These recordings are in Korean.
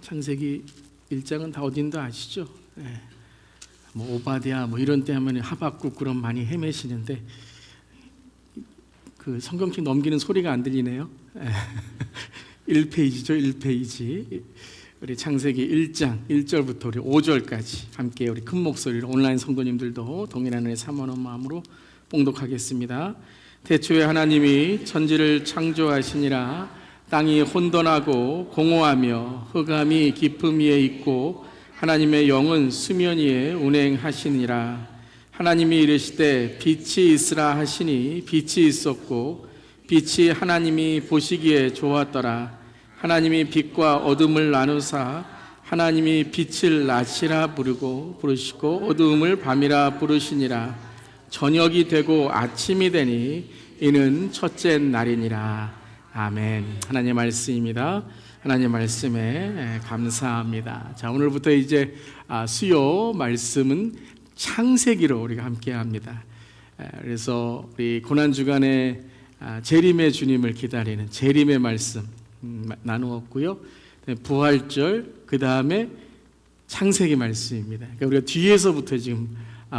창세기 1장은 다 어딘도 아시죠? 뭐 오바댜 뭐 이런 때 하면 하박국 그런 많이 헤매시는데 그 성경책 넘기는 소리가 안 들리네요. 1페이지죠, 1페이지. 우리 창세기 1장 1절부터 우리 5절까지 함께 우리 큰 목소리로 온라인 성도님들도 동일한 사모하는 마음으로 봉독하겠습니다. 태초에 하나님이 천지를 창조하시니라. 땅이 혼돈하고 공허하며 흑암이 깊음 위에 있고 하나님의 영은 수면 위에 운행하시니라. 하나님이 이르시되 빛이 있으라 하시니 빛이 있었고 빛이 하나님이 보시기에 좋았더라. 하나님이 빛과 어둠을 나누사 하나님이 빛을 낮이라 부르시고 어두움을 밤이라 부르시니라. 저녁이 되고 아침이 되니 이는 첫째 날이니라. 아멘. 하나님의 말씀입니다. 하나님의 말씀에 감사합니다. 자, 오늘부터 이제 수요 말씀은 창세기로 우리가 함께 합니다. 그래서 우리 고난주간에 재림의 주님을 기다리는 재림의 말씀 나누었고요. 부활절, 그 다음에 창세기 말씀입니다. 그러니까 우리가 뒤에서부터 지금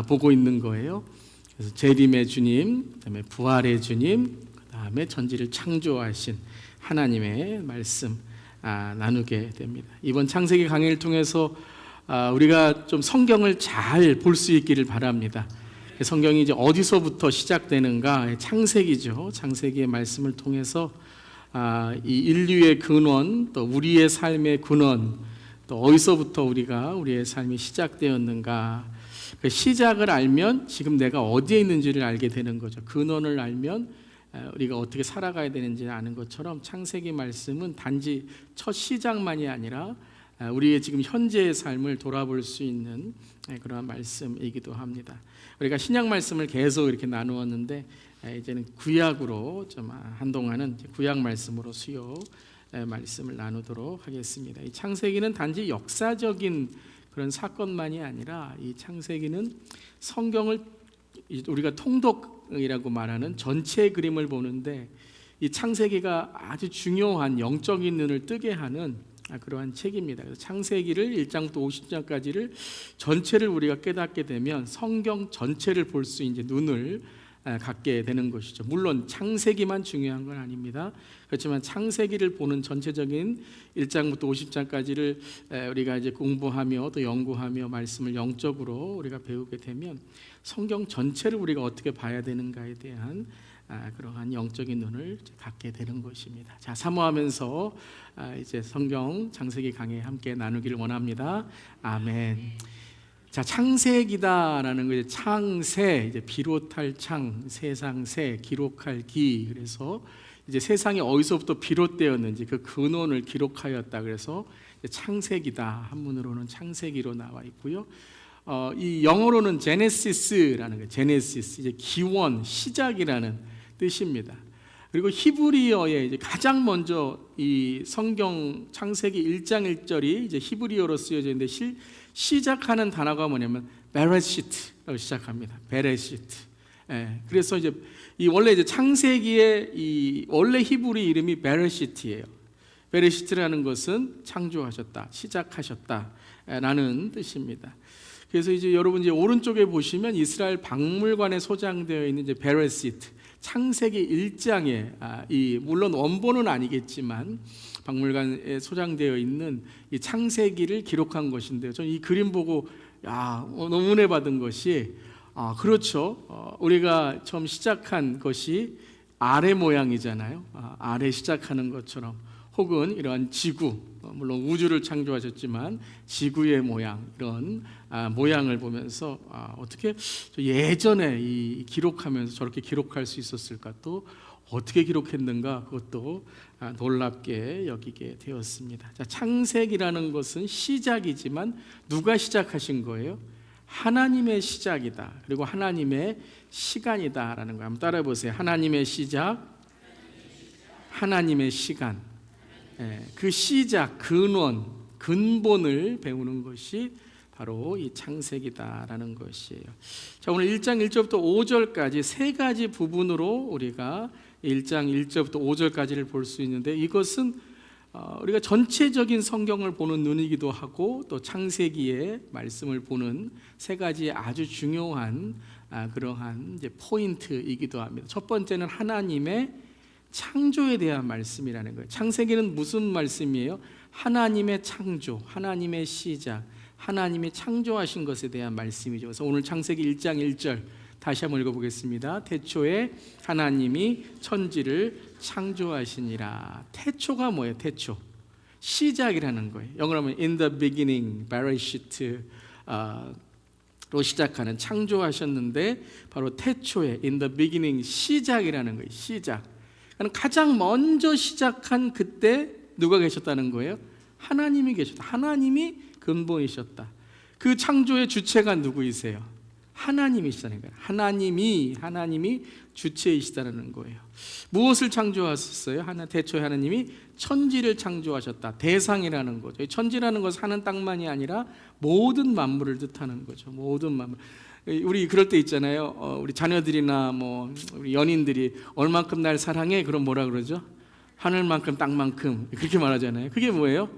보고 있는 거예요. 그래서 재림의 주님, 그다음에 부활의 주님, 그다음에 천지를 창조하신 하나님의 말씀 나누게 됩니다. 이번 창세기 강의를 통해서 우리가 좀 성경을 잘 볼 수 있기를 바랍니다. 성경이 이제 어디서부터 시작되는가? 창세기죠. 창세기의 말씀을 통해서 이 인류의 근원, 또 우리의 삶의 근원, 또 어디서부터 우리의 삶이 시작되었는가? 그 시작을 알면 지금 내가 어디에 있는지를 알게 되는 거죠. 근원을 알면 우리가 어떻게 살아가야 되는지 아는 것처럼 창세기 말씀은 단지 첫 시작만이 아니라 우리의 지금 현재의 삶을 돌아볼 수 있는 그러한 말씀이기도 합니다. 우리가 신약 말씀을 계속 이렇게 나누었는데 이제는 구약으로 좀 한동안은 구약 말씀으로 수요 말씀을 나누도록 하겠습니다. 이 창세기는 단지 역사적인 그런 사건만이 아니라 이 창세기는 성경을 우리가 통독이라고 말하는 전체 그림을 보는데 이 창세기가 아주 중요한 영적인 눈을 뜨게 하는 그러한 책입니다. 그래서 창세기를 1장부터 50장까지를 전체를 우리가 깨닫게 되면 성경 전체를 볼 수 있는 눈을 갖게 되는 것이죠. 물론 창세기만 중요한 건 아닙니다. 그렇지만 창세기를 보는 전체적인 1장부터 50장까지를 우리가 이제 공부하며 또 연구하며 말씀을 영적으로 우리가 배우게 되면 성경 전체를 우리가 어떻게 봐야 되는가에 대한 그러한 영적인 눈을 갖게 되는 것입니다. 자, 사모하면서 이제 성경 창세기 강의 함께 나누기를 원합니다. 아멘. 자, 창세기다라는 거, 창세, 이제 비롯할 창, 세상 세, 기록할 기. 그래서 이제 세상이 어디서부터 비롯되었는지 그 근원을 기록하였다. 그래서 창세기다. 한문으로는 창세기로 나와 있고요. 이 영어로는 제네시스라는 거예요. 제네시스, 이제 기원, 시작이라는 뜻입니다. 그리고 히브리어에 이제 가장 먼저 이 성경 창세기 1장 1절이 이제 히브리어로 쓰여져 있는데 시작하는 단어가 뭐냐면 베레시트라고 시작합니다. 베레시트. 그래서 이제 이 원래 이제 창세기의 이 원래 히브리 이름이 베레시트예요. 베레시트라는 것은 창조하셨다, 시작하셨다라는 뜻입니다. 그래서 이제 여러분 이제 오른쪽에 보시면 이스라엘 박물관에 소장되어 있는 이제 베레시트 창세기 1장에 이 물론 원본은 아니겠지만 박물관에 소장되어 있는 이 창세기를 기록한 것인데요. 저는 이 그림 보고 너무 은혜 받은 것이 그렇죠. 우리가 처음 시작한 것이 알의 모양이잖아요. 알에 시작하는 것처럼 혹은 이러한 지구, 물론 우주를 창조하셨지만 지구의 모양, 이런 모양을 보면서 어떻게 예전에 이 기록하면서 저렇게 기록할 수 있었을까, 또 어떻게 기록했는가, 그것도 놀랍게 여기게 되었습니다. 자, 창세기라는 것은 시작이지만 누가 시작하신 거예요? 하나님의 시작이다. 그리고 하나님의 시간이다라는 거 한번 따라해 보세요. 하나님의 시작, 하나님의 시간. 그 시작, 근원, 근본을 배우는 것이 바로 이 창세기다라는 것이에요. 자, 오늘 1장 1절부터 5절까지 세 가지 부분으로 우리가 1장 1절부터 5절까지를 볼 수 있는데, 이것은 우리가 전체적인 성경을 보는 눈이기도 하고 또 창세기의 말씀을 보는 세 가지 아주 중요한 그러한 이제 포인트이기도 합니다. 첫 번째는 하나님의 창조에 대한 말씀이라는 거예요. 창세기는 무슨 말씀이에요? 하나님의 창조, 하나님의 시작, 하나님이 창조하신 것에 대한 말씀이죠. 그래서 오늘 창세기 1장 1절 다시 한번 읽어보겠습니다. 태초에 하나님이 천지를 창조하시니라. 태초가 뭐예요? 태초, 시작이라는 거예요. 영어로 하면 in the beginning, Bereshit 로 시작하는, 창조하셨는데 바로 태초에 in the beginning, 시작이라는 거예요. 시작. 가장 먼저 시작한 그때 누가 계셨다는 거예요? 하나님이 계셨다. 하나님이 근본이셨다. 그 창조의 주체가 누구이세요? 하나님이시다는 거예요. 하나님이 주체이시다는 거예요. 무엇을 창조하셨어요? 태초에 하나님이 천지를 창조하셨다. 대상이라는 거죠. 천지라는 것은 하늘 땅만이 아니라 모든 만물을 뜻하는 거죠. 모든 만물. 우리 그럴 때 있잖아요. 우리 자녀들이나 뭐 우리 연인들이 얼만큼 날 사랑해? 그럼 뭐라 그러죠? 하늘만큼 땅만큼, 그렇게 말하잖아요. 그게 뭐예요?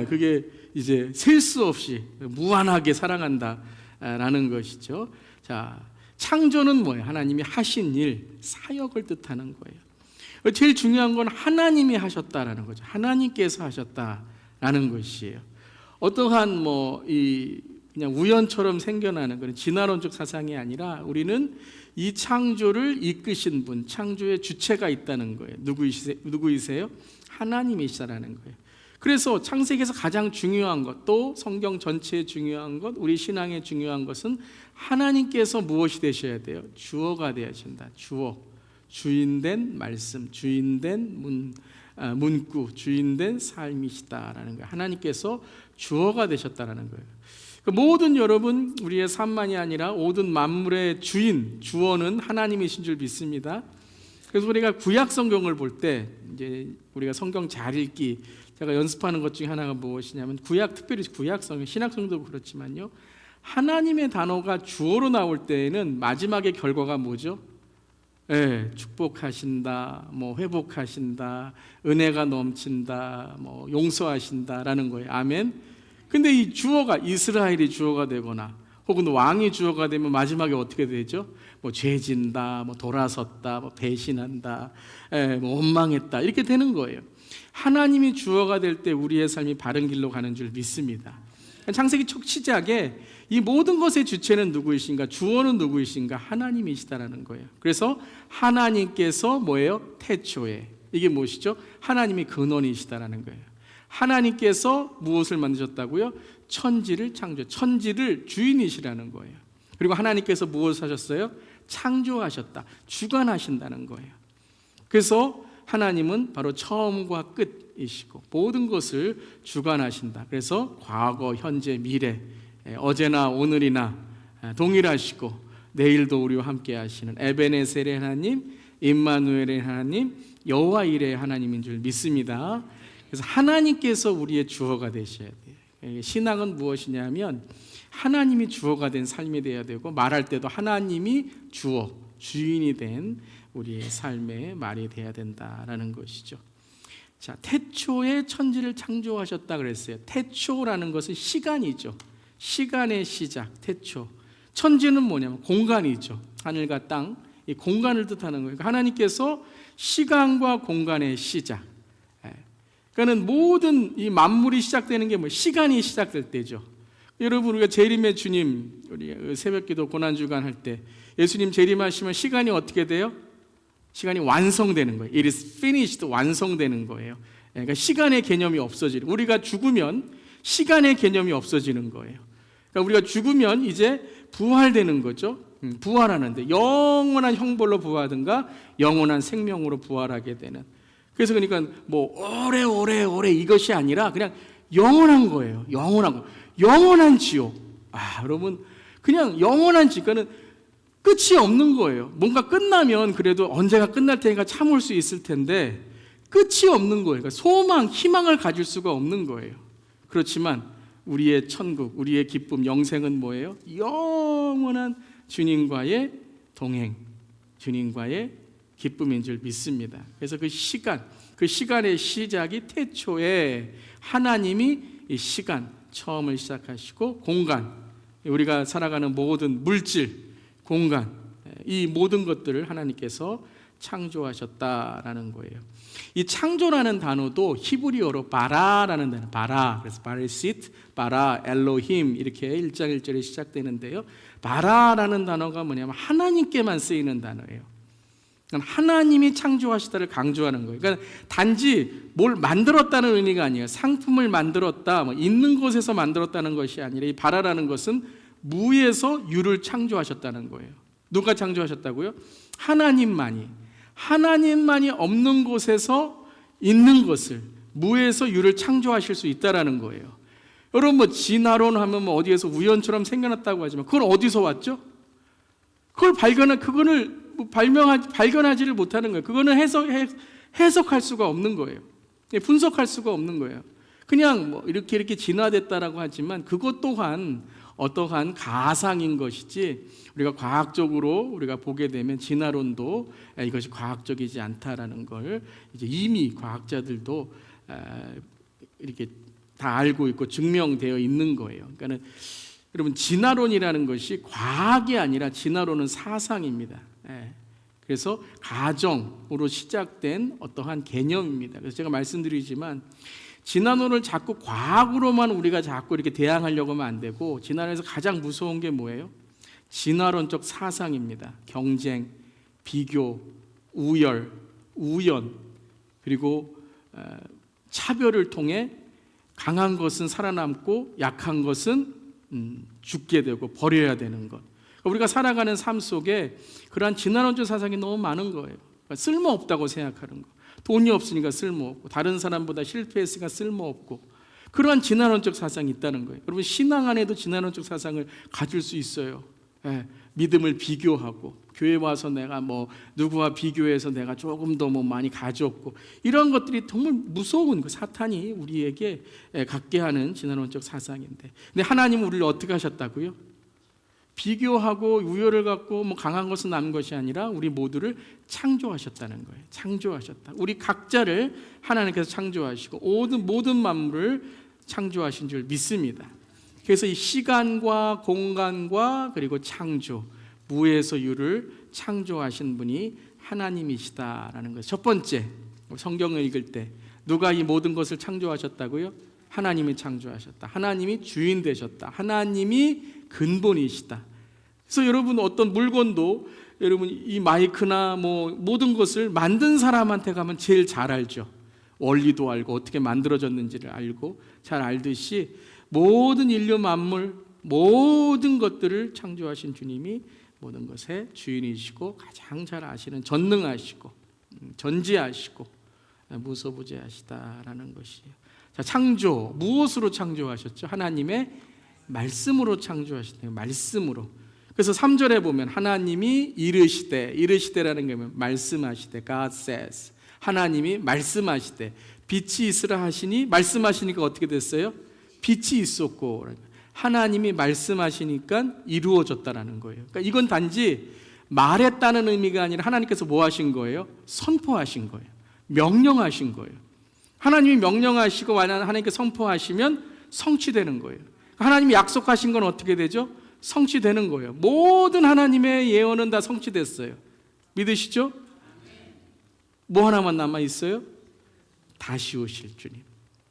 그게 이제 셀 수 없이 무한하게 사랑한다라는 것이죠. 자, 창조는 뭐예요? 하나님이 하신 일, 사역을 뜻하는 거예요. 제일 중요한 건 하나님이 하셨다라는 거죠. 하나님께서 하셨다라는 것이에요. 어떠한 그냥 우연처럼 생겨나는 그런 진화론적 사상이 아니라 우리는 이 창조를 이끄신 분, 창조의 주체가 있다는 거예요. 누구이세요? 하나님이시라는 거예요. 그래서 창세기에서 가장 중요한 것, 또 성경 전체에 중요한 것, 우리 신앙에 중요한 것은 하나님께서 무엇이 되셔야 돼요? 주어가 되어야신다. 주어, 주인된 말씀, 주인된 문구, 주인된 삶이시다라는 거예요. 하나님께서 주어가 되셨다라는 거예요. 모든 여러분, 우리의 삶만이 아니라 모든 만물의 주인, 주어는 하나님이신 줄 믿습니다. 그래서 우리가 구약 성경을 볼 때 이제 우리가 성경 잘 읽기, 제가 연습하는 것 중에 하나가 무엇이냐면 특별히 구약 성경, 신약 성경도 그렇지만요, 하나님의 단어가 주어로 나올 때에는 마지막의 결과가 뭐죠? 축복하신다, 회복하신다, 은혜가 넘친다, 용서하신다라는 거예요. 아멘. 근데 이 주어가 이스라엘이 주어가 되거나 혹은 왕이 주어가 되면 마지막에 어떻게 되죠? 죄진다, 돌아섰다, 배신한다, 원망했다, 이렇게 되는 거예요. 하나님이 주어가 될 때 우리의 삶이 바른 길로 가는 줄 믿습니다. 창세기 첫 시작에 이 모든 것의 주체는 누구이신가? 주어는 누구이신가? 하나님이시다라는 거예요. 그래서 하나님께서 뭐예요? 태초에. 이게 무엇이죠? 하나님이 근원이시다라는 거예요. 하나님께서 무엇을 만드셨다고요? 천지를 천지를 주인이시라는 거예요. 그리고 하나님께서 무엇을 하셨어요? 창조하셨다. 주관하신다는 거예요. 그래서 하나님은 바로 처음과 끝이시고 모든 것을 주관하신다. 그래서 과거, 현재, 미래, 어제나 오늘이나 동일하시고 내일도 우리와 함께 하시는 에베네셀의 하나님, 임마누엘의 하나님, 여호와 이레의 하나님인 줄 믿습니다. 그래서 하나님께서 우리의 주어가 되셔야 돼요. 신앙은 무엇이냐면 하나님이 주어가 된 삶이 되어야 되고, 말할 때도 하나님이 주어, 주인이 된 우리의 삶의 말이 되어야 된다라는 것이죠. 자, 태초에 천지를 창조하셨다 그랬어요. 태초라는 것은 시간이죠. 시간의 시작, 태초. 천지는 뭐냐면 공간이죠. 하늘과 땅, 이 공간을 뜻하는 거예요. 하나님께서 시간과 공간의 시작. 그러니까는 모든 이 만물이 시작되는 게 시간이 시작될 때죠. 여러분, 우리가 재림의 주님, 우리 새벽기도 고난주간 할 때 예수님 재림하시면 시간이 어떻게 돼요? 시간이 완성되는 거예요. It is finished, 완성되는 거예요. 그러니까 시간의 개념이 없어지는, 우리가 죽으면 시간의 개념이 없어지는 거예요. 그러니까 우리가 죽으면 이제 부활되는 거죠. 부활하는데 영원한 형벌로 부활하든가 영원한 생명으로 부활하게 되는. 그래서 그러니까 오래 이것이 아니라 그냥 영원한 거예요. 영원한 거. 영원한 지옥. 여러분, 그냥 영원한 지옥은 끝이 없는 거예요. 뭔가 끝나면 그래도 언제가 끝날 테니까 참을 수 있을 텐데 끝이 없는 거예요. 그러니까 소망, 희망을 가질 수가 없는 거예요. 그렇지만 우리의 천국, 우리의 기쁨, 영생은 뭐예요? 영원한 주님과의 동행, 주님과의 기쁨인 줄 믿습니다. 그래서 그 시간, 그 시간의 시작이 태초에 하나님이 이 시간 처음을 시작하시고 공간, 우리가 살아가는 모든 물질, 공간, 이 모든 것들을 하나님께서 창조하셨다라는 거예요. 이 창조라는 단어도 히브리어로 바라라는 단어, 바라, 그래서 바레시트, 바라, 엘로힘 이렇게 1장 1절에 시작되는데요. 바라라는 단어가 뭐냐면 하나님께만 쓰이는 단어예요. 하나님이 창조하시다를 강조하는 거예요. 그러니까 단지 뭘 만들었다는 의미가 아니에요. 상품을 만들었다, 있는 곳에서 만들었다는 것이 아니라 이 바라라는 것은 무에서 유를 창조하셨다는 거예요. 누가 창조하셨다고요? 하나님만이 없는 곳에서 있는 것을, 무에서 유를 창조하실 수 있다라는 거예요. 여러분 진화론 하면 어디에서 우연처럼 생겨났다고 하지만 그건 어디서 왔죠? 그거를 발견하지를 못하는 거예요. 그거는 해석할 수가 없는 거예요. 분석할 수가 없는 거예요. 그냥 이렇게 진화됐다라고 하지만 그것 또한 어떠한 가상인 것이지, 우리가 과학적으로 우리가 보게 되면 진화론도 이것이 과학적이지 않다라는 걸 이제 이미 과학자들도 이렇게 다 알고 있고 증명되어 있는 거예요. 그러니까는 여러분 진화론이라는 것이 과학이 아니라 진화론은 사상입니다. 그래서 가정으로 시작된 어떠한 개념입니다. 그래서 제가 말씀드리지만 진화론을 자꾸 과학으로만 우리가 자꾸 이렇게 대항하려고 하면 안 되고, 진화론에서 가장 무서운 게 뭐예요? 진화론적 사상입니다. 경쟁, 비교, 우열, 우연, 그리고 차별을 통해 강한 것은 살아남고 약한 것은 죽게 되고 버려야 되는 것. 우리가 살아가는 삶 속에 그러한 진화론적 사상이 너무 많은 거예요. 그러니까 쓸모없다고 생각하는 거. 돈이 없으니까 쓸모없고, 다른 사람보다 실패했으니까 쓸모없고, 그러한 진화론적 사상이 있다는 거예요. 여러분 신앙 안에도 진화론적 사상을 가질 수 있어요. 믿음을 비교하고, 교회 와서 내가 누구와 비교해서 내가 조금 더 많이 가졌고, 이런 것들이 정말 무서운 거, 사탄이 우리에게 갖게 하는 진화론적 사상인데, 근데 하나님은 우리를 어떻게 하셨다고요? 비교하고 우열을 갖고 강한 것은 남은 것이 아니라 우리 모두를 창조하셨다는 거예요. 창조하셨다. 우리 각자를 하나님께서 창조하시고 모든 만물을 창조하신 줄 믿습니다. 그래서 이 시간과 공간과 그리고 창조, 무에서 유를 창조하신 분이 하나님이시다라는 거예요. 첫 번째, 성경을 읽을 때 누가 이 모든 것을 창조하셨다고요? 하나님이 창조하셨다. 하나님이 주인 되셨다. 하나님이 근본이시다. 그래서 여러분 어떤 물건도, 여러분 이 마이크나 모든 것을 만든 사람한테 가면 제일 잘 알죠. 원리도 알고 어떻게 만들어졌는지를 알고 잘 알듯이 모든 인류 만물, 모든 것들을 창조하신 주님이 모든 것의 주인이시고 가장 잘 아시는, 전능하시고 전지하시고 무소부재하시다라는 것이에요. 자, 창조, 무엇으로 창조하셨죠? 하나님의 말씀으로 창조하시네요. 말씀으로. 그래서 3절에 보면 하나님이 이르시되라는 게 말씀하시되, God says. 하나님이 말씀하시되, 빛이 있으라 하시니, 말씀하시니까 어떻게 됐어요? 빛이 있었고, 하나님이 말씀하시니까 이루어졌다라는 거예요. 그러니까 이건 단지 말했다는 의미가 아니라 하나님께서 뭐 하신 거예요? 선포하신 거예요. 명령하신 거예요. 하나님이 명령하시고 하나님께 선포하시면 성취되는 거예요. 하나님이 약속하신 건 어떻게 되죠? 성취되는 거예요. 모든 하나님의 예언은 다 성취됐어요. 믿으시죠? 뭐 하나만 남아 있어요? 다시 오실 주님.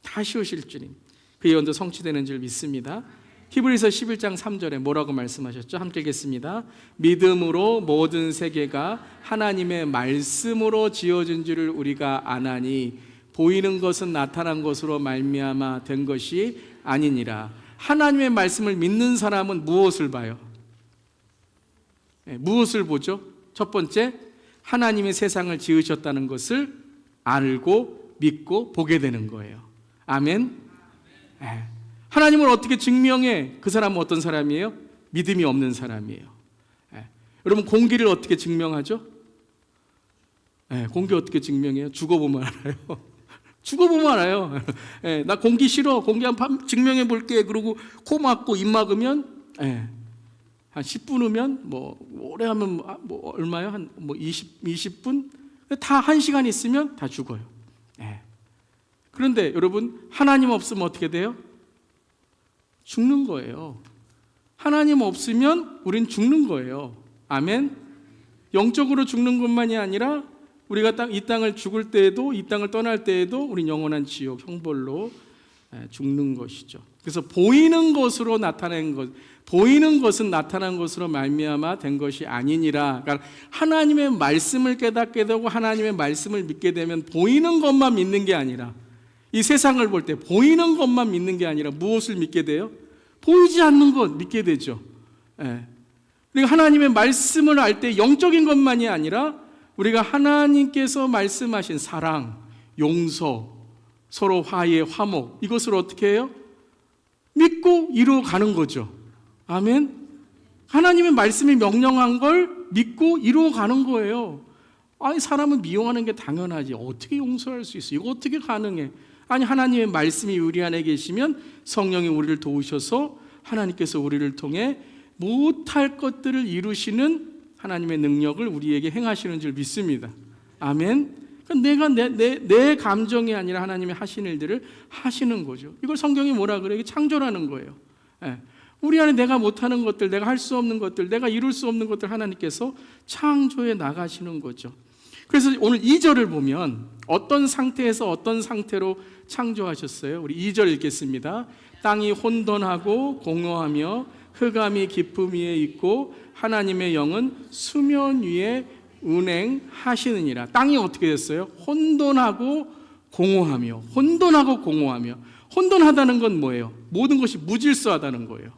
다시 오실 주님. 그 예언도 성취되는 줄 믿습니다. 히브리서 11장 3절에 뭐라고 말씀하셨죠? 함께 읽겠습니다. 믿음으로 모든 세계가 하나님의 말씀으로 지어진 줄을 우리가 아나니 보이는 것은 나타난 것으로 말미암아 된 것이 아니니라. 하나님의 말씀을 믿는 사람은 무엇을 봐요? 무엇을 보죠? 첫 번째, 하나님이 세상을 지으셨다는 것을 알고 믿고 보게 되는 거예요. 아멘. 하나님을 어떻게 증명해? 그 사람은 어떤 사람이에요? 믿음이 없는 사람이에요. 여러분 공기를 어떻게 증명하죠? 공기 어떻게 증명해요? 죽어보면 알아요. 죽어보면 알아요. 나 공기 싫어. 공기 한번 증명해 볼게. 그러고 코 막고 입 막으면 한 10분 후면 오래 하면 얼마요? 한 20분? 다 1시간 있으면 다 죽어요. 예. 그런데 여러분, 하나님 없으면 어떻게 돼요? 죽는 거예요. 하나님 없으면 우린 죽는 거예요. 아멘. 영적으로 죽는 것만이 아니라 우리가 이 땅을 죽을 때에도, 이 땅을 떠날 때에도 우린 영원한 지옥, 형벌로 죽는 것이죠. 그래서 보이는 것으로 나타낸 것, 보이는 것은 나타난 것으로 말미암아 된 것이 아니니라. 그러니까 하나님의 말씀을 깨닫게 되고 하나님의 말씀을 믿게 되면 보이는 것만 믿는 게 아니라, 이 세상을 볼 때 보이는 것만 믿는 게 아니라 무엇을 믿게 돼요? 보이지 않는 것 믿게 되죠. 예. 그러니까 하나님의 말씀을 알 때 영적인 것만이 아니라 우리가 하나님께서 말씀하신 사랑, 용서, 서로 화해, 화목, 이것을 어떻게 해요? 믿고 이루어가는 거죠. 아멘. 하나님의 말씀이 명령한 걸 믿고 이루어가는 거예요. 아니, 사람은 미워하는 게 당연하지. 어떻게 용서할 수 있어? 이거 어떻게 가능해? 아니, 하나님의 말씀이 우리 안에 계시면 성령이 우리를 도우셔서 하나님께서 우리를 통해 못할 것들을 이루시는 하나님의 능력을 우리에게 행하시는 줄 믿습니다. 아멘. 내가 내 감정이 아니라 하나님이 하시는 일들을 하시는 거죠. 이걸 성경이 뭐라 그래요? 이게 창조라는 거예요. 예. 우리 안에 내가 못하는 것들, 내가 할 수 없는 것들, 내가 이룰 수 없는 것들 하나님께서 창조해 나가시는 거죠. 그래서 오늘 2절을 보면 어떤 상태에서 어떤 상태로 창조하셨어요? 우리 2절 읽겠습니다. 땅이 혼돈하고 공허하며 흑암이 깊음 위에 있고 하나님의 영은 수면 위에 운행하시느니라. 땅이 어떻게 됐어요? 혼돈하고 공허하며. 혼돈하고 공허하며. 혼돈하다는 건 뭐예요? 모든 것이 무질서하다는 거예요.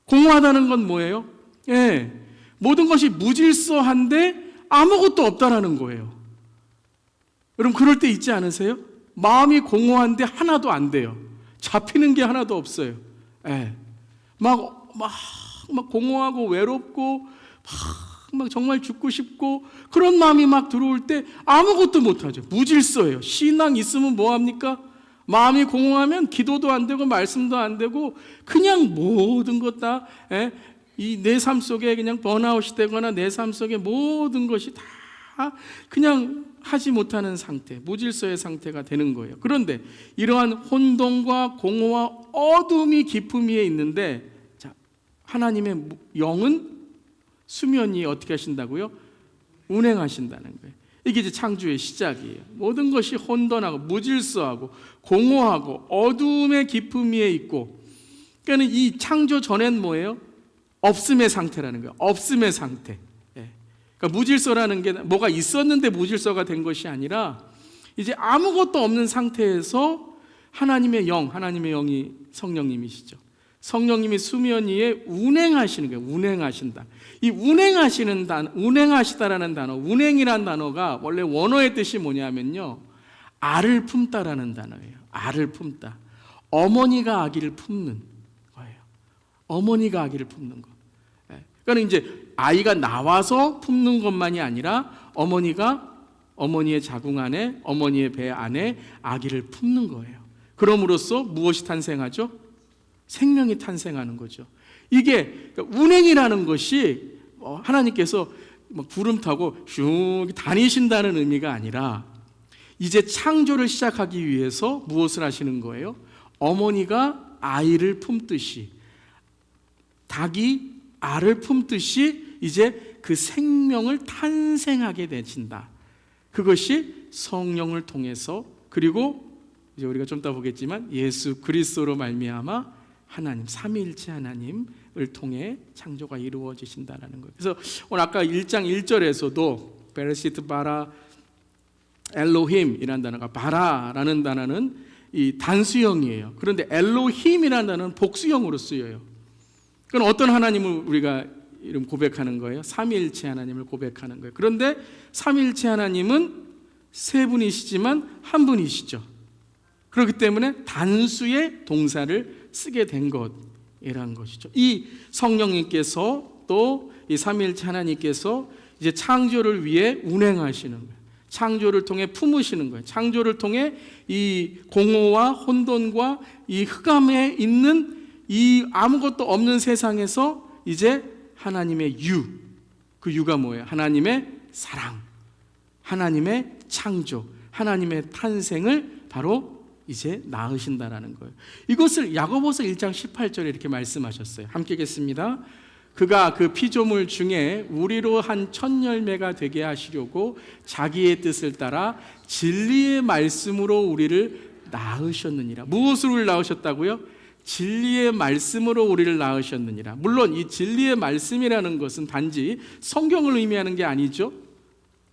공허하다는 건 뭐예요? 예, 모든 것이 무질서한데 아무것도 없다라는 거예요. 여러분, 그럴 때 있지 않으세요? 마음이 공허한데 하나도 안 돼요. 잡히는 게 하나도 없어요. 예. 막 공허하고 외롭고 막 정말 죽고 싶고 그런 마음이 막 들어올 때 아무것도 못하죠. 무질서해요. 신앙 있으면 뭐합니까? 마음이 공허하면 기도도 안 되고 말씀도 안 되고 그냥 모든 것 다 이 내 삶 속에 그냥 번아웃이 되거나 내 삶 속에 모든 것이 다 그냥 하지 못하는 상태, 무질서의 상태가 되는 거예요. 그런데 이러한 혼돈과 공허와 어둠이 깊음 위에 있는데, 자, 하나님의 영은 수면 위에 어떻게 하신다고요? 운행하신다는 거예요. 이게 이제 창조의 시작이에요. 모든 것이 혼돈하고 무질서하고 공허하고 어둠의 깊음 위에 있고, 그러니까 이 창조 전엔 뭐예요? 없음의 상태라는 거예요. 없음의 상태. 그러니까 무질서라는 게 뭐가 있었는데 무질서가 된 것이 아니라 이제 아무것도 없는 상태에서 하나님의 영이 성령님이시죠. 성령님이 수면 위에 운행하시는 거예요. 운행하신다. 이 운행하시는 단어, 운행하시다라는 단어, 운행이라는 단어가 원래 원어의 뜻이 뭐냐면요, 알을 품다라는 단어예요. 알을 품다. 어머니가 아기를 품는 거예요. 어머니가 아기를 품는 거. 그러니까 이제 아이가 나와서 품는 것만이 아니라 어머니의 자궁 안에, 어머니의 배 안에 아기를 품는 거예요. 그럼으로써 무엇이 탄생하죠? 생명이 탄생하는 거죠. 이게 운행이라는 것이 하나님께서 구름 타고 슝 다니신다는 의미가 아니라 이제 창조를 시작하기 위해서 무엇을 하시는 거예요? 어머니가 아이를 품듯이, 닭이 알을 품듯이 이제 그 생명을 탄생하게 되신다. 그것이 성령을 통해서, 그리고 이제 우리가 좀 이따 보겠지만 예수 그리스도로 말미암아 하나님, 삼위일체 하나님을 통해 창조가 이루어지신다라는 거예요. 그래서 오늘 아까 1장 1절에서도 베레시트 바라 엘로힘이라는 단어가, 바라라는 단어는 이 단수형이에요. 그런데 엘로힘이라는 단어는 복수형으로 쓰여요. 그건 어떤 하나님을 우리가 이름 고백하는 거예요? 삼위일체 하나님을 고백하는 거예요. 그런데 삼위일체 하나님은 세 분이시지만 한 분이시죠. 그렇기 때문에 단수의 동사를 쓰게 된 것이라는 것이죠. 이 성령님께서 또 이 삼위일체 하나님께서 이제 창조를 위해 운행하시는 거예요. 창조를 통해 품으시는 거예요. 창조를 통해 이 공허와 혼돈과 이 흑암에 있는 이 아무것도 없는 세상에서 이제 하나님의 그 유가 뭐예요? 하나님의 사랑, 하나님의 창조, 하나님의 탄생을 바로 이제 낳으신다라는 거예요. 이것을 야고보서 1장 18절에 이렇게 말씀하셨어요. 함께 읽겠습니다. 그가 그 피조물 중에 우리로 한 첫 열매가 되게 하시려고 자기의 뜻을 따라 진리의 말씀으로 우리를 낳으셨느니라. 무엇으로 우리를 낳으셨다고요? 진리의 말씀으로 우리를 낳으셨느니라. 물론 이 진리의 말씀이라는 것은 단지 성경을 의미하는 게 아니죠.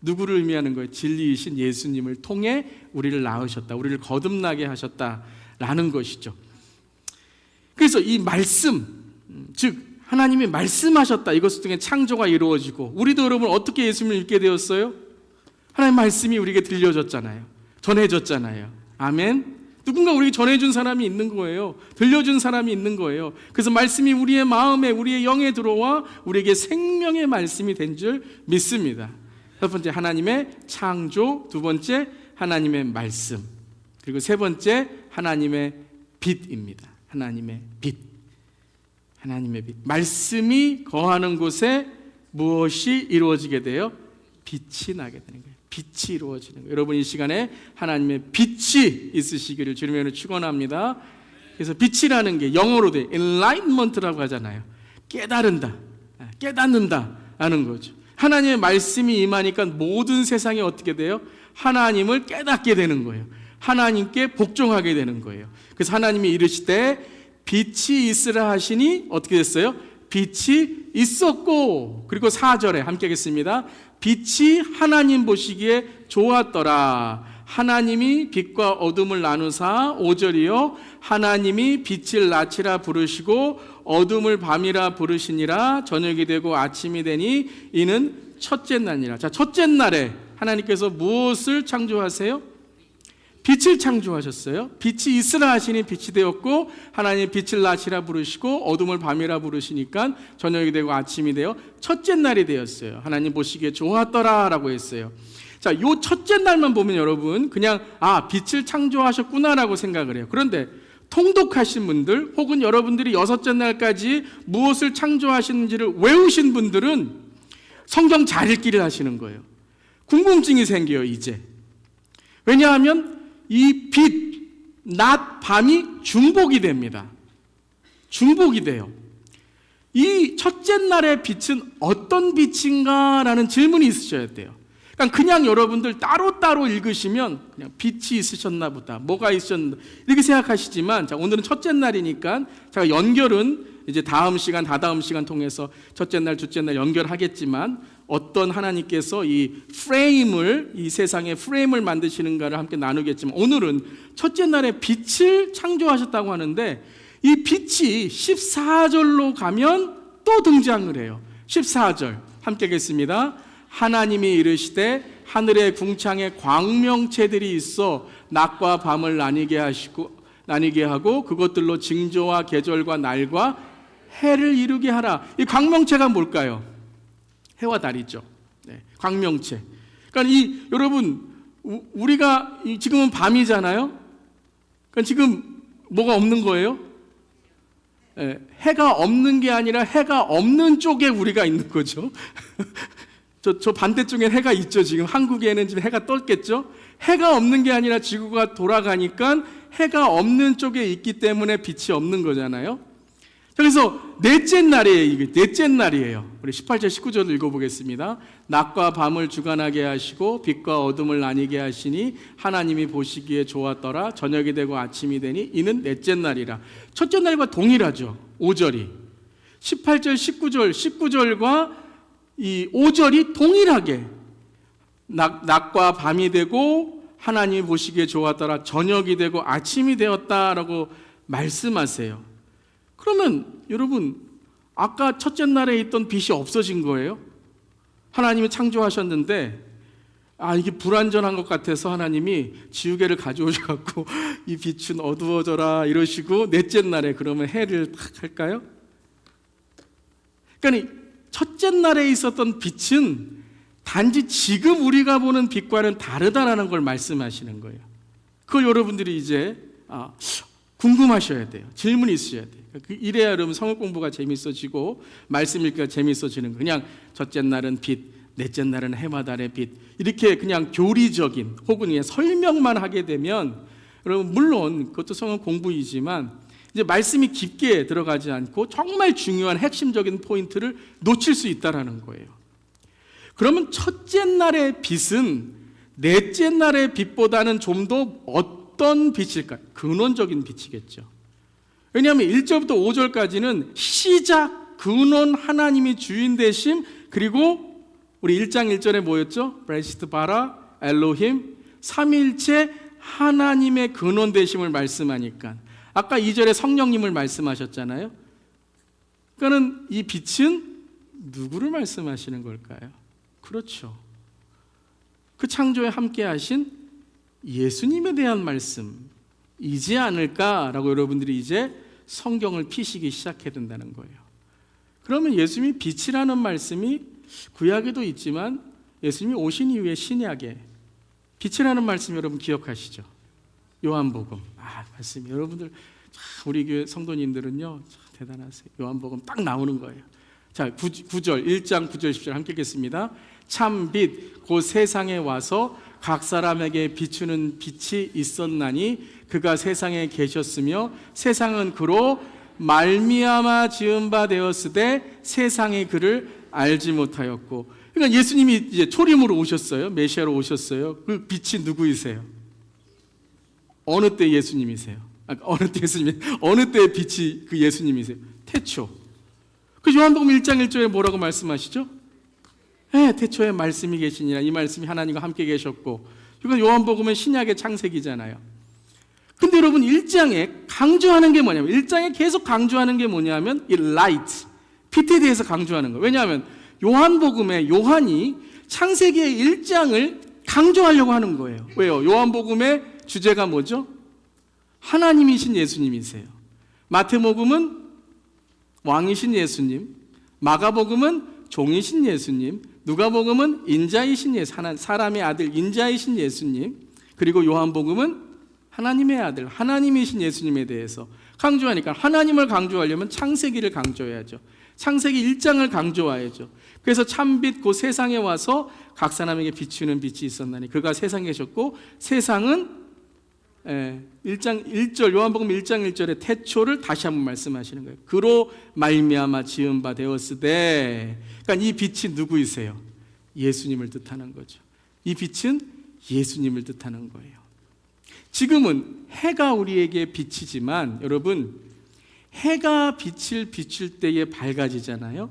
누구를 의미하는 거예요? 진리이신 예수님을 통해 우리를 낳으셨다, 우리를 거듭나게 하셨다라는 것이죠. 그래서 이 말씀, 즉 하나님이 말씀하셨다, 이것 통해 창조가 이루어지고, 우리도 여러분 어떻게 예수님을 믿게 되었어요? 하나님의 말씀이 우리에게 들려졌잖아요. 전해졌잖아요. 아멘. 누군가 우리에게 전해준 사람이 있는 거예요. 들려준 사람이 있는 거예요. 그래서 말씀이 우리의 마음에, 우리의 영에 들어와 우리에게 생명의 말씀이 된 줄 믿습니다. 첫 번째 하나님의 창조, 두 번째 하나님의 말씀, 그리고 세 번째 하나님의 빛입니다. 하나님의 빛. 하나님의 빛. 말씀이 거하는 곳에 무엇이 이루어지게 돼요? 빛이 나게 되는 거예요. 빛이 이루어지는 거예요. 여러분 이 시간에 하나님의 빛이 있으시기를 주님으로 축원합니다. 그래서 빛이라는 게 영어로 돼 enlightenment라고 하잖아요. 깨달은다, 깨닫는다 하는 거죠. 하나님의 말씀이 임하니까 모든 세상이 어떻게 돼요? 하나님을 깨닫게 되는 거예요. 하나님께 복종하게 되는 거예요. 그래서 하나님이 이르시되 빛이 있으라 하시니 어떻게 됐어요? 빛이 있었고, 그리고 4절에 함께 하겠습니다. 빛이 하나님 보시기에 좋았더라. 하나님이 빛과 어둠을 나누사, 5절이요. 하나님이 빛을 낮이라 부르시고 어둠을 밤이라 부르시니라. 저녁이 되고 아침이 되니 이는 첫째 날이라. 자, 첫째 날에 하나님께서 무엇을 창조하세요? 빛을 창조하셨어요. 빛이 있으라 하시니 빛이 되었고, 하나님 빛을 낮이라 부르시고 어둠을 밤이라 부르시니까 저녁이 되고 아침이 되어 첫째 날이 되었어요. 하나님 보시기에 좋았더라 라고 했어요. 자, 요 첫째 날만 보면 여러분 그냥 빛을 창조하셨구나라고 생각을 해요. 그런데 통독하신 분들, 혹은 여러분들이 여섯째 날까지 무엇을 창조하시는지를 외우신 분들은 성경 잘 읽기를 하시는 거예요. 궁금증이 생겨요 이제. 왜냐하면 이 빛, 낮, 밤이 중복이 됩니다. 중복이 돼요. 이 첫째 날의 빛은 어떤 빛인가라는 질문이 있으셔야 돼요. 그냥 여러분들 따로따로 읽으시면 그냥 빛이 있으셨나 보다, 뭐가 있었나 이렇게 생각하시지만, 자, 오늘은 첫째 날이니까 제가 연결은 이제 다음 시간, 다다음 시간 통해서 첫째 날, 둘째 날 연결하겠지만, 어떤 하나님께서 이 프레임을, 이 세상의 프레임을 만드시는가를 함께 나누겠지만, 오늘은 첫째 날에 빛을 창조하셨다고 하는데, 이 빛이 14절로 가면 또 등장을 해요. 14절 함께 하겠습니다. 하나님이 이르시되 하늘의 궁창에 광명체들이 있어 낮과 밤을 나뉘게 하고 그것들로 징조와 계절과 날과 해를 이루게 하라. 이 광명체가 뭘까요? 해와 달이죠. 네, 광명체. 그러니까 여러분 우리가 지금은 밤이잖아요. 그러니까 지금 뭐가 없는 거예요? 네, 해가 없는 게 아니라 해가 없는 쪽에 우리가 있는 거죠. 저 반대쪽에 해가 있죠. 지금 한국에는 지금 해가 떴겠죠. 해가 없는 게 아니라 지구가 돌아가니까 해가 없는 쪽에 있기 때문에 빛이 없는 거잖아요. 그래서 넷째 날이에요. 이게 넷째 날이에요. 우리 18절 19절을 읽어보겠습니다. 낮과 밤을 주관하게 하시고 빛과 어둠을 나뉘게 하시니 하나님이 보시기에 좋았더라. 저녁이 되고 아침이 되니 이는 넷째 날이라. 첫째 날과 동일하죠. 5절이 18절 19절과 이 5절이 동일하게 낮과 밤이 되고 하나님이 보시기에 좋았더라. 저녁이 되고 아침이 되었다라고 말씀하세요. 그러면 여러분 아까 첫째 날에 있던 빛이 없어진 거예요? 하나님이 창조하셨는데 이게 불완전한 것 같아서 하나님이 지우개를 가져오셔갖고 이 빛은 어두워져라 이러시고 넷째 날에 그러면 해를 탁 할까요? 그러니까 첫째 날에 있었던 빛은 단지 지금 우리가 보는 빛과는 다르다라는 걸 말씀하시는 거예요. 그걸 여러분들이 이제 궁금하셔야 돼요. 질문이 있으셔야 돼요. 이래야 여러분 성경 공부가 재밌어지고 말씀 읽기가 재밌어지는 거예요. 그냥 첫째 날은 빛, 넷째 날은 해와 달의 빛, 이렇게 그냥 교리적인 혹은 그냥 설명만 하게 되면 여러분, 물론 그것도 성경 공부이지만 이제 말씀이 깊게 들어가지 않고 정말 중요한 핵심적인 포인트를 놓칠 수 있다라는 거예요. 그러면 첫째 날의 빛은 넷째 날의 빛보다는 좀 더 어떤 빛일까요? 근원적인 빛이겠죠. 왜냐하면 1절부터 5절까지는 시작, 근원, 하나님이 주인 되심, 그리고 우리 1장 1절에 뭐였죠? 브레시트 바라 엘로힘, 삼위일체 하나님의 근원 되심을 말씀하니까, 아까 2절에 성령님을 말씀하셨잖아요. 그러니까는 이 빛은 누구를 말씀하시는 걸까요? 그렇죠, 그 창조에 함께 하신 예수님에 대한 말씀이지 않을까라고 여러분들이 이제 성경을 피시기 시작해야 된다는 거예요. 그러면 예수님이 빛이라는 말씀이 구약에도 있지만 예수님이 오신 이후에 신약에 빛이라는 말씀 여러분 기억하시죠? 요한복음. 말씀 여러분들, 우리 교회 성도님들은요 대단하세요. 요한복음 딱 나오는 거예요. 자, 9절, 1장 9절 10절 함께 읽겠습니다. 참 빛 곧 세상에 와서 각 사람에게 비추는 빛이 있었나니 그가 세상에 계셨으며 세상은 그로 말미암아 지은 바 되었으되 세상이 그를 알지 못하였고. 그러니까 예수님이 이제 초림으로 오셨어요. 메시아로 오셨어요. 그 빛이 누구이세요? 어느 때 예수님이세요? 어느 때의 빛이 그 예수님이세요? 태초. 그 요한복음 1장 1절에 뭐라고 말씀하시죠? 네, 태초에 말씀이 계시니라. 이 말씀이 하나님과 함께 계셨고. 그러니까 요한복음은 신약의 창세기잖아요. 근데 여러분 1장에 강조하는 게 뭐냐면, 1장에 계속 강조하는 게 뭐냐면 이 라이트, 빛에 대해서 강조하는 거예요. 왜냐하면 요한복음에 요한이 창세기의 1장을 강조하려고 하는 거예요. 왜요? 요한복음의 주제가 뭐죠? 하나님이신 예수님이세요. 마태복음은 왕이신 예수님, 마가복음은 종이신 예수님, 누가복음은 인자이신 예수님, 사람의 아들 인자이신 예수님, 그리고 요한복음은 하나님의 아들, 하나님이신 예수님에 대해서 강조하니까, 하나님을 강조하려면 창세기를 강조해야죠. 창세기 1장을 강조해야죠. 그래서 참빛 곧 세상에 와서 각 사람에게 비추는 빛이 있었나니 그가 세상에 계셨고 세상은 1장 1절, 요한복음 1장 1절에 태초를 다시 한번 말씀하시는 거예요. 그로 말미암아 지은 바 되었으되. 그러니까 이 빛이 누구이세요? 예수님을 뜻하는 거죠. 이 빛은 예수님을 뜻하는 거예요. 지금은 해가 우리에게 빛이지만 여러분, 해가 빛을 비출 때에 밝아지잖아요.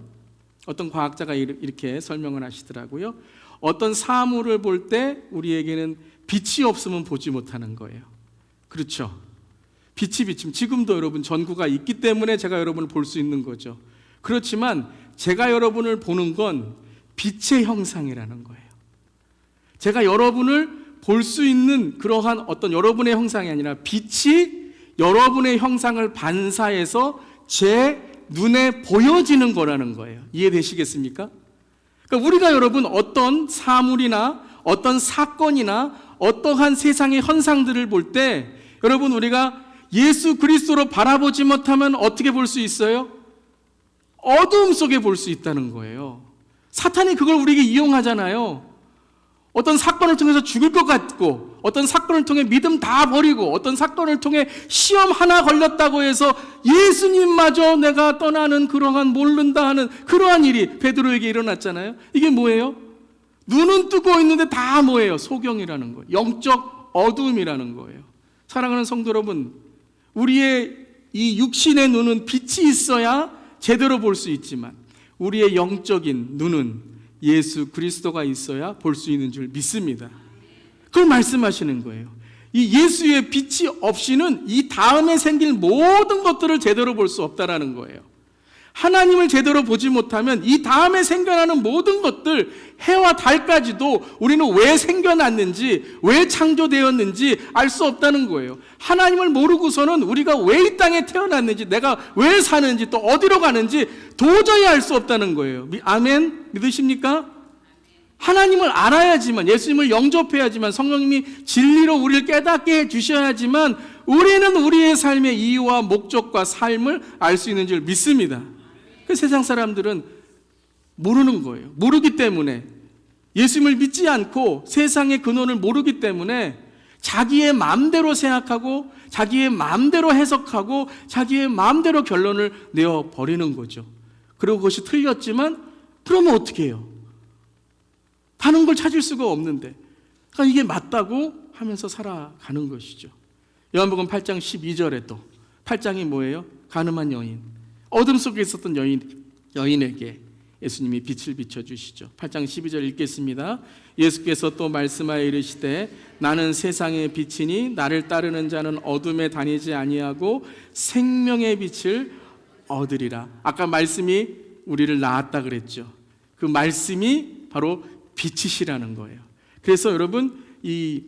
어떤 과학자가 이렇게 설명을 하시더라고요. 어떤 사물을 볼 때 우리에게는 빛이 없으면 보지 못하는 거예요. 그렇죠? 빛이 비치면, 지금도 여러분 전구가 있기 때문에 제가 여러분을 볼 수 있는 거죠. 그렇지만 제가 여러분을 보는 건 빛의 형상이라는 거예요. 제가 여러분을 볼 수 있는 그러한 어떤 여러분의 형상이 아니라 빛이 여러분의 형상을 반사해서 제 눈에 보여지는 거라는 거예요. 이해되시겠습니까? 그러니까 우리가 여러분 어떤 사물이나 어떤 사건이나 어떠한 세상의 현상들을 볼 때 여러분 우리가 예수 그리스도로 바라보지 못하면 어떻게 볼 수 있어요? 어두움 속에 볼 수 있다는 거예요. 사탄이 그걸 우리에게 이용하잖아요. 어떤 사건을 통해서 죽을 것 같고, 어떤 사건을 통해 믿음 다 버리고, 어떤 사건을 통해 시험 하나 걸렸다고 해서 예수님마저 내가 떠나는 그러한 모른다 하는 그러한 일이 베드로에게 일어났잖아요. 이게 뭐예요? 눈은 뜨고 있는데 다 뭐예요? 소경이라는 거예요. 영적 어두움이라는 거예요. 사랑하는 성도 여러분, 우리의 이 육신의 눈은 빛이 있어야 제대로 볼 수 있지만 우리의 영적인 눈은 예수 그리스도가 있어야 볼 수 있는 줄 믿습니다. 그걸 말씀하시는 거예요. 이 예수의 빛이 없이는 이 다음에 생길 모든 것들을 제대로 볼 수 없다라는 거예요. 하나님을 제대로 보지 못하면 이 다음에 생겨나는 모든 것들, 해와 달까지도 우리는 왜 생겨났는지, 왜 창조되었는지 알 수 없다는 거예요. 하나님을 모르고서는 우리가 왜 이 땅에 태어났는지, 내가 왜 사는지, 또 어디로 가는지 도저히 알 수 없다는 거예요. 아멘? 믿으십니까? 하나님을 알아야지만, 예수님을 영접해야지만, 성령님이 진리로 우리를 깨닫게 해주셔야지만 우리는 우리의 삶의 이유와 목적과 삶을 알 수 있는 줄 믿습니다. 그 세상 사람들은 모르는 거예요. 모르기 때문에 예수님을 믿지 않고 세상의 근원을 모르기 때문에 자기의 마음대로 생각하고 자기의 마음대로 해석하고 자기의 마음대로 결론을 내어버리는 거죠. 그리고 그것이 틀렸지만 그러면 어떻게 해요? 다른 걸 찾을 수가 없는데, 그러니까 이게 맞다고 하면서 살아가는 것이죠. 요한복음 8장 12절에도 8장이 뭐예요? 가늠한 여인, 어둠 속에 있었던 여인에게 예수님이 빛을 비춰주시죠. 8장 12절 읽겠습니다. 예수께서 또 말씀하여 이르시되 나는 세상의 빛이니 나를 따르는 자는 어둠에 다니지 아니하고 생명의 빛을 얻으리라. 아까 말씀이 우리를 낳았다 그랬죠. 그 말씀이 바로 빛이시라는 거예요. 그래서 여러분, 이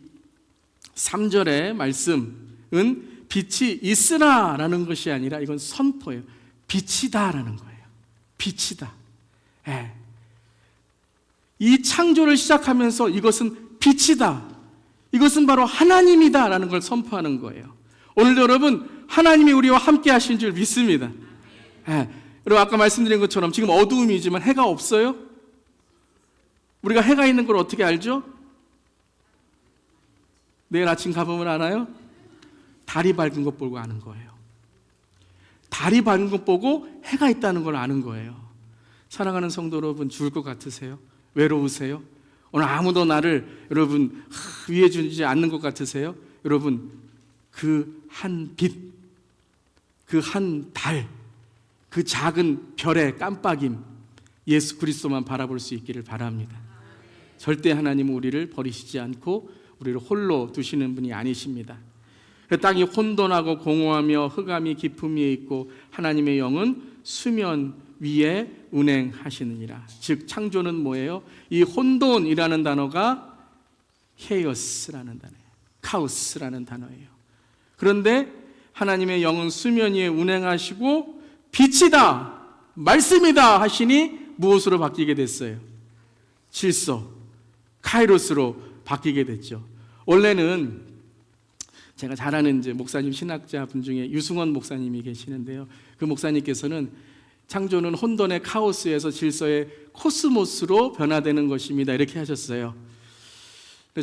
3절의 말씀은 빛이 있으라라는 것이 아니라 이건 선포예요. 빛이다라는 거예요. 빛이다. 예. 이 창조를 시작하면서 이것은 빛이다, 이것은 바로 하나님이다 라는 걸 선포하는 거예요. 오늘도 여러분, 하나님이 우리와 함께 하신 줄 믿습니다. 예. 여러분, 아까 말씀드린 것처럼 지금 어두움이지만 해가 없어요? 우리가 해가 있는 걸 어떻게 알죠? 내일 아침 가보면 알아요? 달이 밝은 것 보고 아는 거예요. 달이 밝은 것 보고 해가 있다는 걸 아는 거예요. 사랑하는 성도 여러분, 죽을 것 같으세요? 외로우세요? 오늘 아무도 나를 여러분 위해 주지 않는 것 같으세요? 여러분, 그 한 빛, 그 한 달, 그 작은 별의 깜빡임, 예수 그리스도만 바라볼 수 있기를 바랍니다. 절대 하나님은 우리를 버리시지 않고 우리를 홀로 두시는 분이 아니십니다. 땅이 혼돈하고 공허하며 흑암이 깊음 위에 있고 하나님의 영은 수면 위에 운행하시느니라. 즉 창조는 뭐예요? 이 혼돈이라는 단어가 케이오스라는 단어예요. 카오스라는 단어예요. 그런데 하나님의 영은 수면 위에 운행하시고 빛이다, 말씀이다 하시니 무엇으로 바뀌게 됐어요? 질서, 카이로스로 바뀌게 됐죠. 원래는 제가 잘 아는 이제 목사님, 신학자 분 중에 유승원 목사님이 계시는데요. 그 목사님께서는 창조는 혼돈의 카오스에서 질서의 코스모스로 변화되는 것입니다, 이렇게 하셨어요.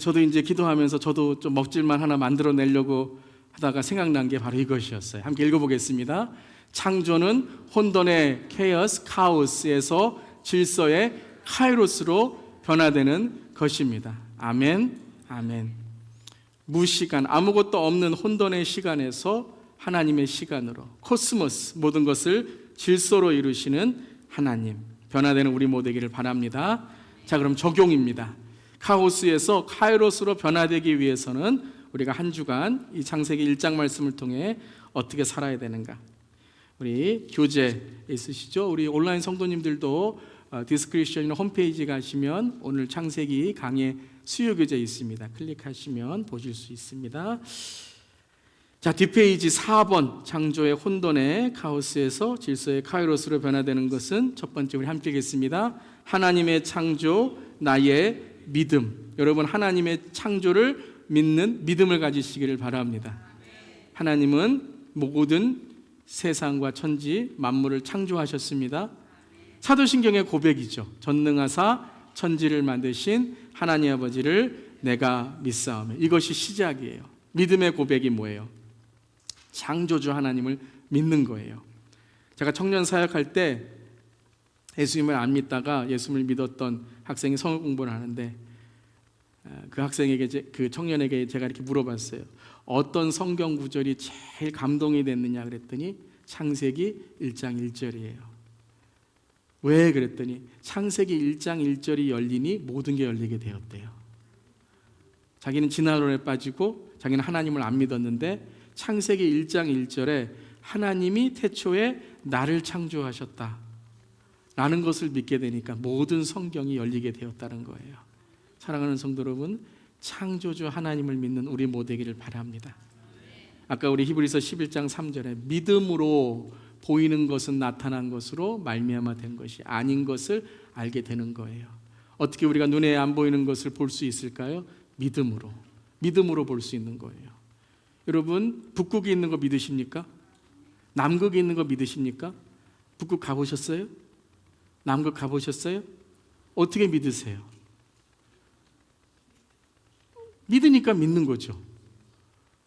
저도 이제 기도하면서 저도 좀 먹질만 하나 만들어내려고 하다가 생각난 게 바로 이것이었어요. 함께 읽어보겠습니다. 창조는 혼돈의 케이오스, 카오스에서 질서의 카이로스로 변화되는 것입니다. 아멘, 아멘. 무시간, 아무것도 없는 혼돈의 시간에서 하나님의 시간으로, 코스모스, 모든 것을 질서로 이루시는 하나님, 변화되는 우리 모두 되기를 바랍니다. 자, 그럼 적용입니다. 카오스에서 카이로스로 변화되기 위해서는 우리가 한 주간 이 창세기 1장 말씀을 통해 어떻게 살아야 되는가? 우리 교재 있으시죠? 우리 온라인 성도님들도 디스크리션이나 홈페이지 가시면 오늘 창세기 강의 수요 교재 있습니다. 클릭하시면 보실 수 있습니다. 자, 뒷페이지 4번, 창조의 혼돈의 카오스에서 질서의 카이로스로 변화되는 것은 첫 번째 우리 함께 읽겠습니다. 하나님의 창조, 나의 믿음. 여러분, 하나님의 창조를 믿는 믿음을 가지시기를 바랍니다. 하나님은 모든 세상과 천지 만물을 창조하셨습니다. 사도신경의 고백이죠. 전능하사 천지를 만드신 하나님 아버지를 내가 믿사오며. 이것이 시작이에요. 믿음의 고백이 뭐예요? 창조주 하나님을 믿는 거예요. 제가 청년 사역할 때 예수님을 안 믿다가 예수님을 믿었던 학생이 성을 공부를 하는데 그 학생에게, 그 청년에게 제가 이렇게 물어봤어요. 어떤 성경 구절이 제일 감동이 됐느냐 그랬더니 창세기 1장 1절이에요. 왜 그랬더니 창세기 1장 1절이 열리니 모든 게 열리게 되었대요. 자기는 진화론에 빠지고 자기는 하나님을 안 믿었는데 창세기 1장 1절에 하나님이 태초에 나를 창조하셨다 라는 것을 믿게 되니까 모든 성경이 열리게 되었다는 거예요. 사랑하는 성도 여러분, 창조주 하나님을 믿는 우리 모두 되기를 바랍니다. 아까 우리 히브리서 11장 3절에 믿음으로 보이는 것은 나타난 것으로 말미암아 된 것이 아닌 것을 알게 되는 거예요. 어떻게 우리가 눈에 안 보이는 것을 볼 수 있을까요? 믿음으로 볼 수 있는 거예요. 여러분, 북극이 있는 거 믿으십니까? 남극이 있는 거 믿으십니까? 북극 가보셨어요? 남극 가보셨어요? 어떻게 믿으세요? 믿으니까 믿는 거죠.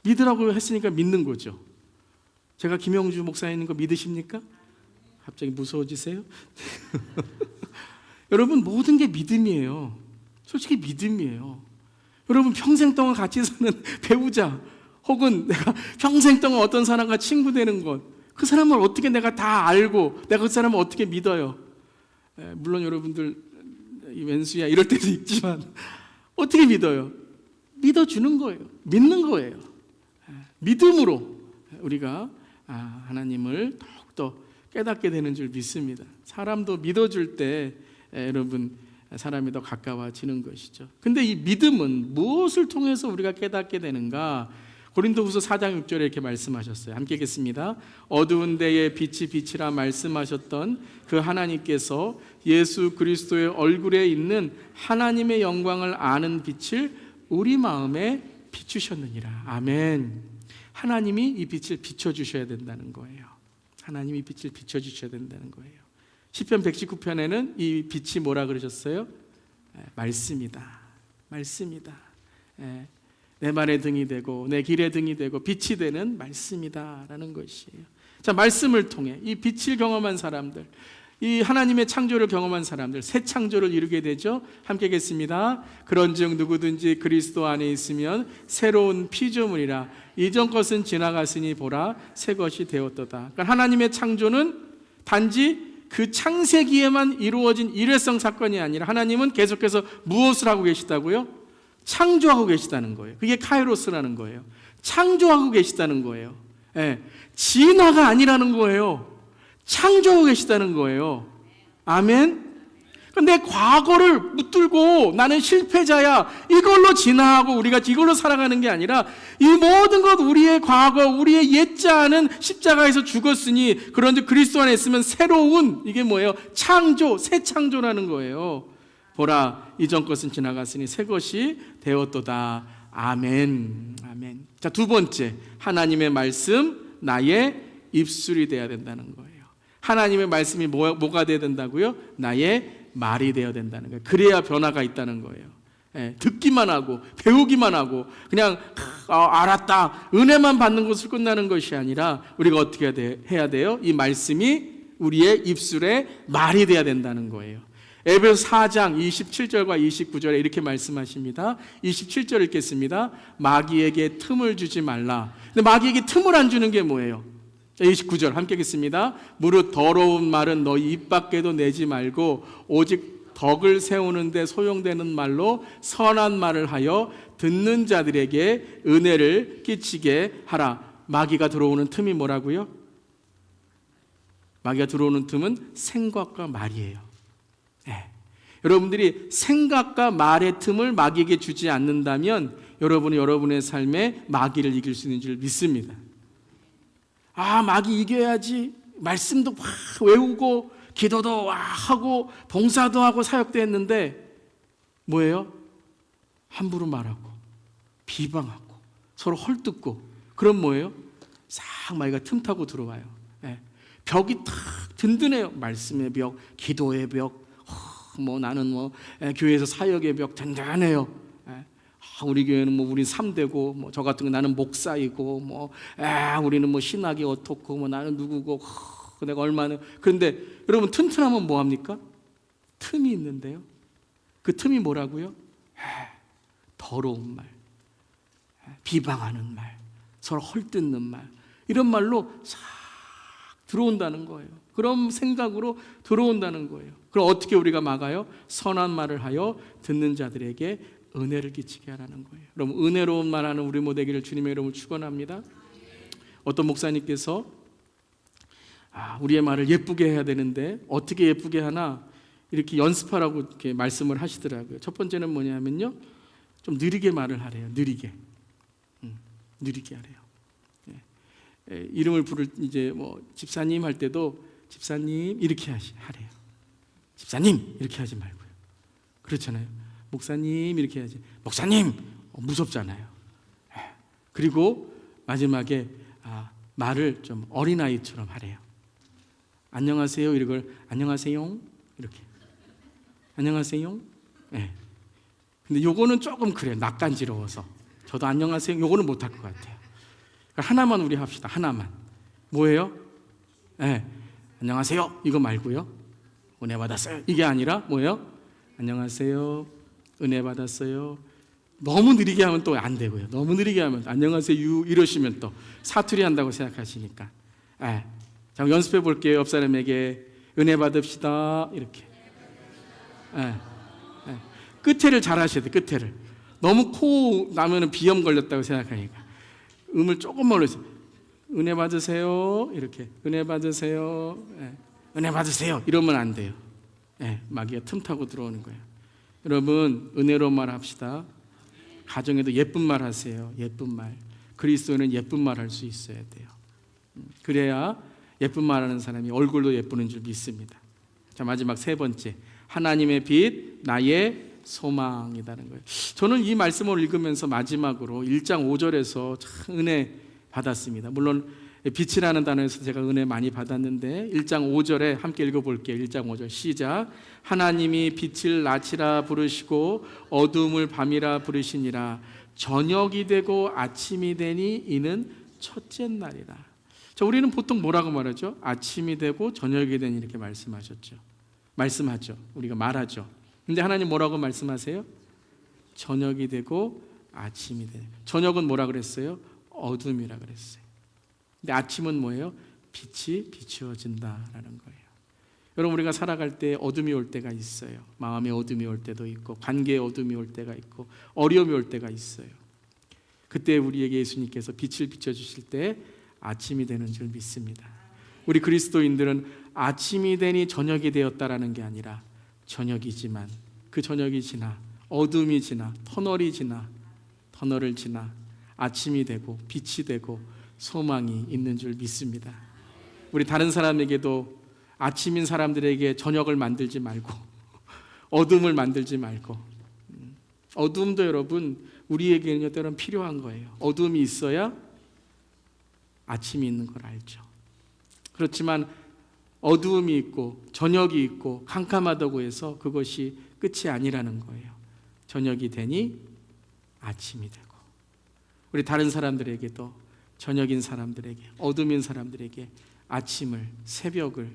믿으라고 했으니까 믿는 거죠. 제가 김영주 목사님 거 믿으십니까? 갑자기 무서워지세요? 여러분, 모든 게 믿음이에요. 솔직히 믿음이에요. 여러분, 평생 동안 같이 사는 배우자, 혹은 내가 평생 동안 어떤 사람과 친구 되는 것, 그 사람을 어떻게 내가 다 알고 내가 그 사람을 어떻게 믿어요? 물론 여러분들 왼수야 이럴 때도 있지만 어떻게 믿어요? 믿어주는 거예요. 믿는 거예요. 믿음으로 우리가 하나님을 더욱더 깨닫게 되는 줄 믿습니다. 사람도 믿어줄 때 여러분, 사람이 더 가까워지는 것이죠. 근데 이 믿음은 무엇을 통해서 우리가 깨닫게 되는가? 고린도후서 4장 6절에 이렇게 말씀하셨어요. 함께 읽겠습니다. 어두운 데에 빛이 빛이라 말씀하셨던 그 하나님께서 예수 그리스도의 얼굴에 있는 하나님의 영광을 아는 빛을 우리 마음에 비추셨느니라. 아멘. 하나님이 이 빛을 비춰주셔야 된다는 거예요. 하나님이 빛을 비춰주셔야 된다는 거예요. 시편 119편에는 이 빛이 뭐라 그러셨어요? 말씀이다. 말씀이다. 내 말의 등이 되고 내 길의 등이 되고 빛이 되는 말씀이다 라는 것이에요. 자, 말씀을 통해 이 빛을 경험한 사람들, 이 하나님의 창조를 경험한 사람들, 새 창조를 이루게 되죠. 함께 읽겠습니다. 그런즉 누구든지 그리스도 안에 있으면 새로운 피조물이라. 이전 것은 지나갔으니 보라 새 것이 되었도다. 그러니까 하나님의 창조는 단지 그 창세기에만 이루어진 일회성 사건이 아니라 하나님은 계속해서 무엇을 하고 계시다고요? 창조하고 계시다는 거예요. 그게 카이로스라는 거예요. 창조하고 계시다는 거예요. 진화가 아니라는 거예요. 창조하고 계시다는 거예요. 아멘. 근데 과거를 붙들고 나는 실패자야, 이걸로 진화하고 우리가 이걸로 살아가는 게 아니라 이 모든 것, 우리의 과거, 우리의 옛자는 십자가에서 죽었으니 그런즉 그리스도 안에 있으면 새로운, 이게 뭐예요? 창조, 새 창조라는 거예요. 보라 이전 것은 지나갔으니 새 것이 되었도다. 아멘. 아멘. 자, 두 번째, 하나님의 말씀 나의 입술이 돼야 된다는 거예요. 하나님의 말씀이 뭐가 돼야 된다고요? 나의 말이 되어야 된다는 거예요. 그래야 변화가 있다는 거예요. 듣기만 하고 배우기만 하고 그냥 알았다, 은혜만 받는 것을 끝나는 것이 아니라 우리가 어떻게 해야 돼요? 이 말씀이 우리의 입술에 말이 돼야 된다는 거예요. 에베소 4장 27절과 29절에 이렇게 말씀하십니다. 27절 읽겠습니다. 마귀에게 틈을 주지 말라. 근데 마귀에게 틈을 안 주는 게 뭐예요? 29절 함께 읽겠습니다. 무릇 더러운 말은 너희 입 밖에도 내지 말고 오직 덕을 세우는데 소용되는 말로 선한 말을 하여 듣는 자들에게 은혜를 끼치게 하라. 마귀가 들어오는 틈이 뭐라고요? 마귀가 들어오는 틈은 생각과 말이에요. 여러분들이 생각과 말의 틈을 마귀에게 주지 않는다면 여러분이 여러분의 삶에 마귀를 이길 수 있는 줄 믿습니다. 마귀 이겨야지. 말씀도 막 외우고 기도도 하고 봉사도 하고 사역도 했는데 뭐예요? 함부로 말하고 비방하고 서로 헐뜯고, 그럼 뭐예요? 싹 마귀가 틈타고 들어와요. 벽이 탁 든든해요. 말씀의 벽, 기도의 벽, 나는 교회에서 사역의 벽 든든해요. 우리 교회는 우리 3대고 저 같은 거 나는 목사이고 우리는 신학이 어떻고 나는 누구고 내가 얼마나. 그런데 여러분, 튼튼하면 뭐 합니까? 틈이 있는데요. 그 틈이 뭐라고요? 더러운 말, 비방하는 말, 서로 헐뜯는 말, 이런 말로 싹 들어온다는 거예요. 그런 생각으로 들어온다는 거예요. 그럼 어떻게 우리가 막아요? 선한 말을 하여 듣는 자들에게 은혜를 끼치게 하라는 거예요. 여러분, 은혜로운 말하는 우리 모두 되기를 주님의 이름으로 축원합니다. 어떤 목사님께서 우리의 말을 예쁘게 해야 되는데 어떻게 예쁘게 하나 이렇게 연습하라고 이렇게 말씀을 하시더라고요. 첫 번째는 뭐냐면요, 좀 느리게 말을 하래요. 느리게 하래요. 이름을 부를 이제 집사님 할 때도 집사님 이렇게 하래요. 집사님 이렇게 하지 말고요. 그렇잖아요. 목사님 이렇게 해야지. 목사님 무섭잖아요. 그리고 마지막에 말을 좀 어린아이처럼 하래요. 안녕하세요 이걸 안녕하세요 이렇게 안녕하세요. 근데 요거는 조금 그래요. 낯간지러워서. 저도 안녕하세요. 요거는 못할 것 같아요. 그러니까 하나만 우리 합시다. 하나만. 뭐예요? 네. 안녕하세요. 이거 말고요. 은혜 받았어요. 이게 아니라 뭐예요? 안녕하세요. 은혜 받았어요. 너무 느리게 하면 또 안 되고요. 너무 느리게 하면 안녕하세요 이러시면 또 사투리 한다고 생각하시니까. 네. 자, 연습해 볼게요. 옆 사람에게 은혜 받읍시다. 이렇게. 네. 네. 끝에를 잘 하셔야 돼요. 끝에를. 너무 코 나면은 비염 걸렸다고 생각하니까 음을 조금만 올려서 은혜 받으세요. 이렇게 은혜 받으세요. 네. 은혜 받으세요. 이러면 안 돼요. 네. 마귀가 틈타고 들어오는 거예요. 여러분 은혜로 말합시다. 가정에도 예쁜 말 하세요. 예쁜 말. 그리스도인은 예쁜 말 할 수 있어야 돼요. 그래야 예쁜 말 하는 사람이 얼굴도 예쁘는 줄 믿습니다. 자, 마지막 세 번째. 하나님의 빛, 나의 소망이라는 거예요. 저는 이 말씀을 읽으면서 마지막으로 1장 5절에서 참 은혜 받았습니다. 물론 빛이라는 단어에서 제가 은혜 많이 받았는데 1장 5절에 함께 읽어볼게요. 1장 5절 시작. 하나님이 빛을 낮이라 부르시고 어둠을 밤이라 부르시니라. 저녁이 되고 아침이 되니 이는 첫째 날이라. 자, 우리는 보통 뭐라고 말하죠? 아침이 되고 저녁이 되니 이렇게 말씀하죠. 우리가 말하죠. 근데 하나님 뭐라고 말씀하세요? 저녁이 되고 아침이 되니. 저녁은 뭐라 그랬어요? 어둠이라 그랬어요. 근데 아침은 뭐예요? 빛이 비추어진다라는 거예요. 여러분 우리가 살아갈 때 어둠이 올 때가 있어요. 마음의 어둠이 올 때도 있고 관계의 어둠이 올 때가 있고 어려움이 올 때가 있어요. 그때 우리에게 예수님께서 빛을 비춰주실 때 아침이 되는 줄 믿습니다. 우리 그리스도인들은 아침이 되니 저녁이 되었다라는 게 아니라 저녁이지만 그 저녁이 지나 어둠이 지나 터널을 지나 아침이 되고 빛이 되고 소망이 있는 줄 믿습니다. 우리 다른 사람에게도 아침인 사람들에게 저녁을 만들지 말고 어둠을 만들지 말고. 어둠도 여러분 우리에게는 때로는 필요한 거예요. 어둠이 있어야 아침이 있는 걸 알죠. 그렇지만 어두움이 있고 저녁이 있고 캄캄하다고 해서 그것이 끝이 아니라는 거예요. 저녁이 되니 아침이 되고 우리 다른 사람들에게도 저녁인 사람들에게 어둠인 사람들에게 아침을 새벽을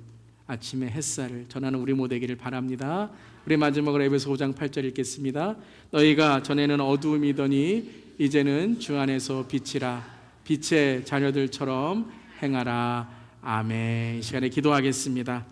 아침의 햇살을 전하는 우리 모두 되기를 바랍니다. 우리 마지막으로 에베소 5장 8절 읽겠습니다. 너희가 전에는 어두움이더니 이제는 주 안에서 빛이라. 빛의 자녀들처럼 행하라. 아멘. 이 시간에 기도하겠습니다.